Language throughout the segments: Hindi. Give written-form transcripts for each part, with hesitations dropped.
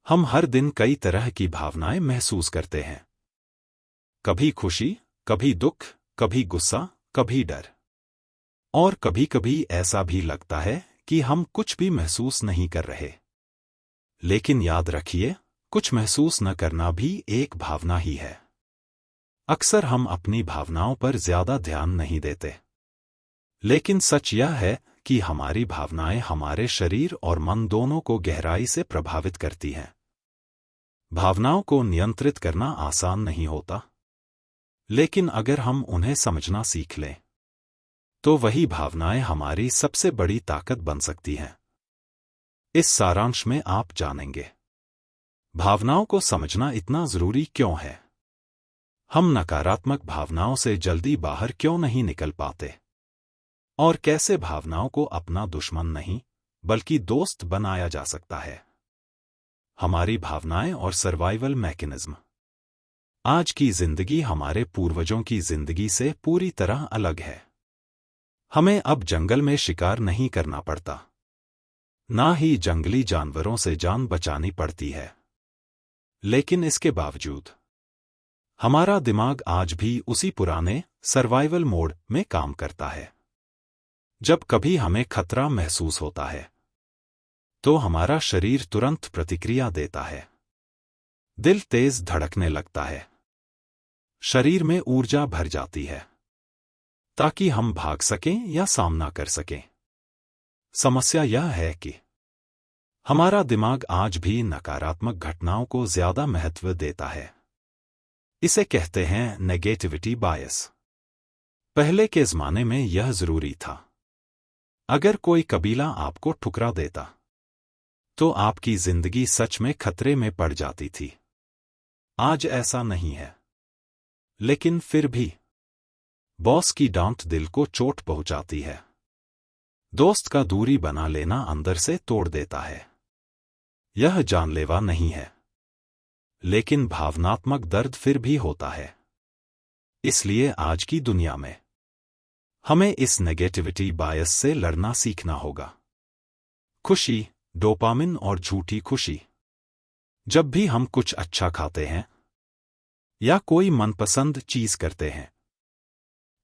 हम हर दिन कई तरह की भावनाएं महसूस करते हैं। कभी खुशी, कभी दुख, कभी गुस्सा, कभी डर। और कभी कभी ऐसा भी लगता है कि हम कुछ भी महसूस नहीं कर रहे। लेकिन याद रखिए, कुछ महसूस न करना भी एक भावना ही है। अक्सर हम अपनी भावनाओं पर ज्यादा ध्यान नहीं देते। लेकिन सच यह है कि हमारी भावनाएं हमारे शरीर और मन दोनों को गहराई से प्रभावित करती हैं। भावनाओं को नियंत्रित करना आसान नहीं होता, लेकिन अगर हम उन्हें समझना सीख लें, तो वही भावनाएं हमारी सबसे बड़ी ताकत बन सकती हैं। इस सारांश में आप जानेंगे, भावनाओं को समझना इतना जरूरी क्यों है, हम नकारात्मक भावनाओं से जल्दी बाहर क्यों नहीं निकल पाते, और कैसे भावनाओं को अपना दुश्मन नहीं बल्कि दोस्त बनाया जा सकता है। हमारी भावनाएं और सर्वाइवल मैकेनिज्म। आज की जिंदगी हमारे पूर्वजों की जिंदगी से पूरी तरह अलग है। हमें अब जंगल में शिकार नहीं करना पड़ता, ना ही जंगली जानवरों से जान बचानी पड़ती है। लेकिन इसके बावजूद हमारा दिमाग आज भी उसी पुराने सर्वाइवल मोड में काम करता है। जब कभी हमें खतरा महसूस होता है, तो हमारा शरीर तुरंत प्रतिक्रिया देता है। दिल तेज धड़कने लगता है, शरीर में ऊर्जा भर जाती है, ताकि हम भाग सकें या सामना कर सकें। समस्या यह है कि हमारा दिमाग आज भी नकारात्मक घटनाओं को ज्यादा महत्व देता है। इसे कहते हैं नेगेटिविटी बायस। पहले के जमाने में यह जरूरी था। अगर कोई कबीला आपको ठुकरा देता, तो आपकी जिंदगी सच में खतरे में पड़ जाती थी। आज ऐसा नहीं है। लेकिन फिर भी बॉस की डांट दिल को चोट पहुंचाती है। दोस्त का दूरी बना लेना अंदर से तोड़ देता है। यह जानलेवा नहीं है, लेकिन भावनात्मक दर्द फिर भी होता है। इसलिए आज की दुनिया में हमें इस नेगेटिविटी बायस से लड़ना सीखना होगा। खुशी, डोपामिन और झूठी खुशी। जब भी हम कुछ अच्छा खाते हैं या कोई मनपसंद चीज करते हैं,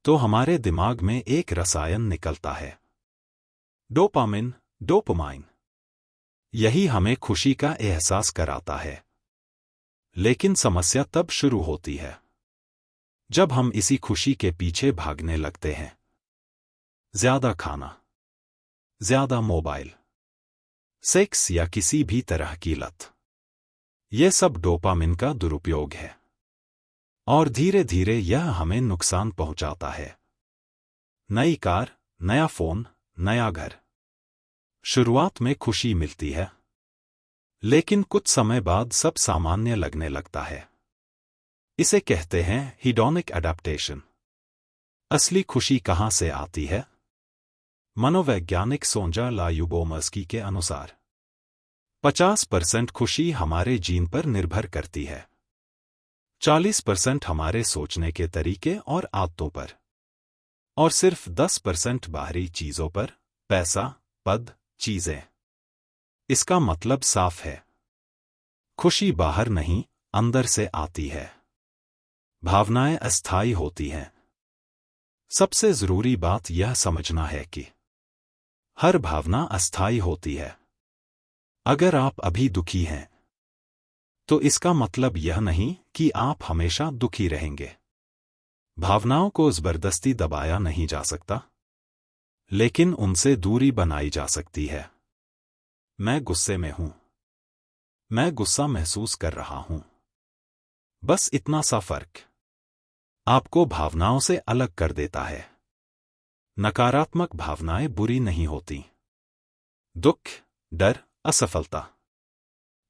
तो हमारे दिमाग में एक रसायन निकलता है, डोपामिन, डोपामाइन। यही हमें खुशी का एहसास कराता है। लेकिन समस्या तब शुरू होती है जब हम इसी खुशी के पीछे भागने लगते हैं। ज्यादा खाना, ज्यादा मोबाइल, सेक्स या किसी भी तरह की लत, यह सब डोपामिन का दुरुपयोग है। और धीरे धीरे यह हमें नुकसान पहुंचाता है। नई कार, नया फोन, नया घर। शुरुआत में खुशी मिलती है, लेकिन कुछ समय बाद सब सामान्य लगने लगता है। इसे कहते हैं हीडोनिक एडेप्टेशन। असली खुशी कहां से आती है? मनोवैज्ञानिक सोंजा लायुबोमस्की के अनुसार 50% खुशी हमारे जीन पर निर्भर करती है, 40% हमारे सोचने के तरीके और आदतों पर, और सिर्फ 10% बाहरी चीजों पर, पैसा, पद, चीजें। इसका मतलब साफ है, खुशी बाहर नहीं, अंदर से आती है। भावनाएं अस्थायी होती हैं। सबसे जरूरी बात यह समझना है कि हर भावना अस्थायी होती है। अगर आप अभी दुखी हैं, तो इसका मतलब यह नहीं कि आप हमेशा दुखी रहेंगे। भावनाओं को जबरदस्ती दबाया नहीं जा सकता, लेकिन उनसे दूरी बनाई जा सकती है। मैं गुस्से में हूं, मैं गुस्सा महसूस कर रहा हूं। बस इतना सा फर्क आपको भावनाओं से अलग कर देता है। नकारात्मक भावनाएं बुरी नहीं होती। दुख, डर, असफलता,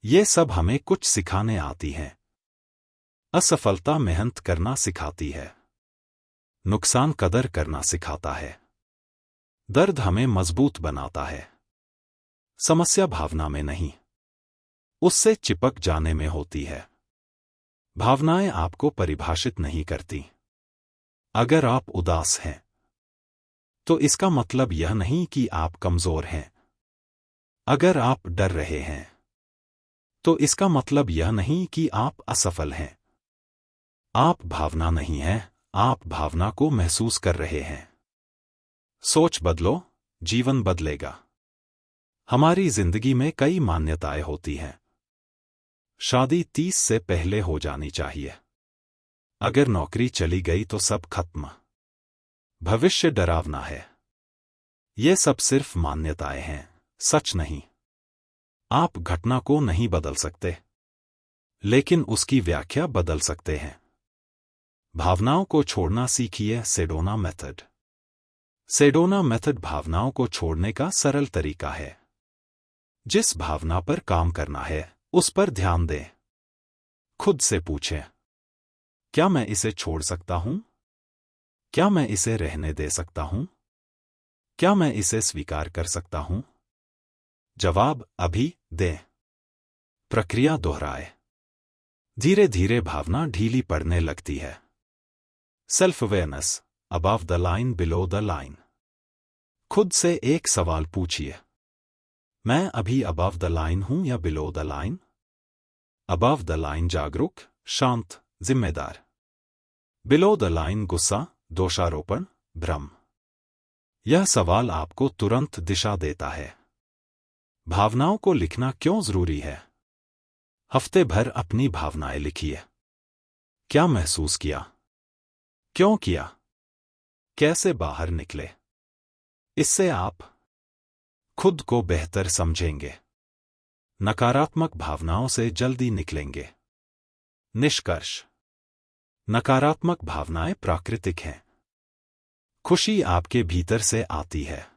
ये सब हमें कुछ सिखाने आती हैं। असफलता मेहनत करना सिखाती है, नुकसान कदर करना सिखाता है, दर्द हमें मजबूत बनाता है। समस्या भावना में नहीं, उससे चिपक जाने में होती है। भावनाएं आपको परिभाषित नहीं करती। अगर आप उदास हैं, तो इसका मतलब यह नहीं कि आप कमजोर हैं। अगर आप डर रहे हैं, तो इसका मतलब यह नहीं कि आप असफल हैं। आप भावना नहीं हैं, आप भावना को महसूस कर रहे हैं। सोच बदलो, जीवन बदलेगा। हमारी जिंदगी में कई मान्यताएं होती हैं। शादी 30 से पहले हो जानी चाहिए। अगर नौकरी चली गई तो सब खत्म। भविष्य डरावना है। ये सब सिर्फ मान्यताएं हैं, सच नहीं। आप घटना को नहीं बदल सकते, लेकिन उसकी व्याख्या बदल सकते हैं। भावनाओं को छोड़ना सीखिए। Sedona method. सेडोना मेथड भावनाओं को छोड़ने का सरल तरीका है। जिस भावना पर काम करना है, उस पर ध्यान दें। खुद से पूछें, क्या मैं इसे छोड़ सकता हूं? क्या मैं इसे रहने दे सकता हूं? क्या मैं इसे स्वीकार कर सकता हूं? जवाब अभी दें। प्रक्रिया दोहराए। धीरे धीरे भावना ढीली पड़ने लगती है। Self awareness, above the line, below the line. खुद से एक सवाल पूछिए, मैं अभी अबव द लाइन हूं या below the line? Above the line जागरूक, शांत, जिम्मेदार। बिलो द लाइन गुस्सा, दोषारोपण, भ्रम। यह सवाल आपको तुरंत दिशा देता है। भावनाओं को लिखना क्यों जरूरी है? हफ्ते भर अपनी भावनाएं लिखिए। क्या महसूस किया? क्यों किया? कैसे बाहर निकले? इससे आप खुद को बेहतर समझेंगे। नकारात्मक भावनाओं से जल्दी निकलेंगे। निष्कर्ष। नकारात्मक भावनाएं प्राकृतिक हैं। खुशी आपके भीतर से आती है।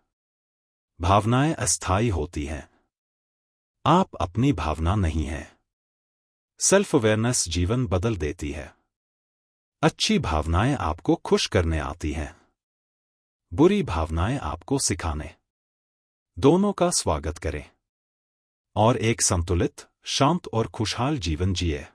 भावनाएं अस्थायी होती हैं। आप अपनी भावना नहीं हैं। सेल्फ अवेयरनेस जीवन बदल देती है। अच्छी भावनाएं आपको खुश करने आती हैं। बुरी भावनाएं आपको सिखाने। दोनों का स्वागत करें और एक संतुलित, शांत और खुशहाल जीवन जिए।